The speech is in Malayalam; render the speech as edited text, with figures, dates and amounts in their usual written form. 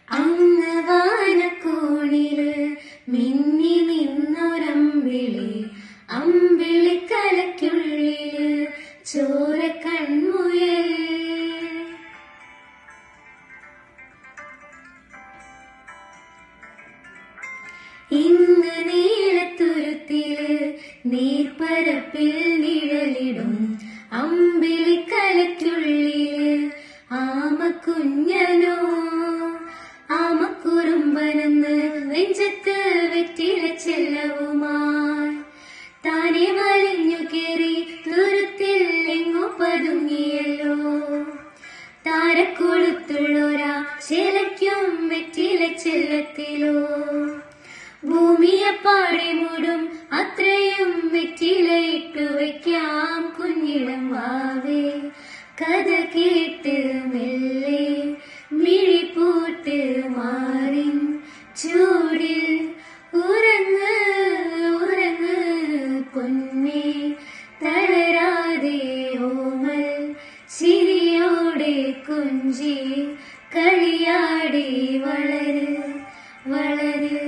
അങ്ങ് വാനക്കോണില് മിന്നി നിന്നൊരമ്പിളി, അമ്പിളിക്കലയ്ക്കുള്ളില് ചോര കൺമുയൽ. ഇന്ന് നീളത്തുരുത്തില് നീർപ്പരപ്പിൽ നിഴലിടും അമ്പിളിക്കലയ്ക്കുള്ളില് ആമക്കുഞ്ഞനോ, ആമക്കുറുമ്പനെന്ന് നെഞ്ചത്ത് വെറ്റില ചെല്ലവുമായി താനെ വലിഞ്ഞു കേറി തുരുത്തിൽ എങ്ങോ പതുങ്ങിയല്ലോ. താരക്കൊളുത്തുള്ളൊരാ ചെലയ്ക്കും വെറ്റില ചെല്ലത്തിലോ, ഭൂമിയെപ്പാടെ മൂടും അത്രയും വെറ്റിലയിട്ടു വയ്ക്കാം കുഞ്ഞിടം വാവേ. കഥ കേട്ട് മെല്ലെ മിഴിപ്പൂട്ട് മാറിൻ ചൂടിൽ ഉറങ്ങ് ഉറങ്ങ് പൊന്നേ, തളരാതെ ഓമൽ ചിരിയോടെ കുഞ്ചി കളിയാടി വളര് വളര്.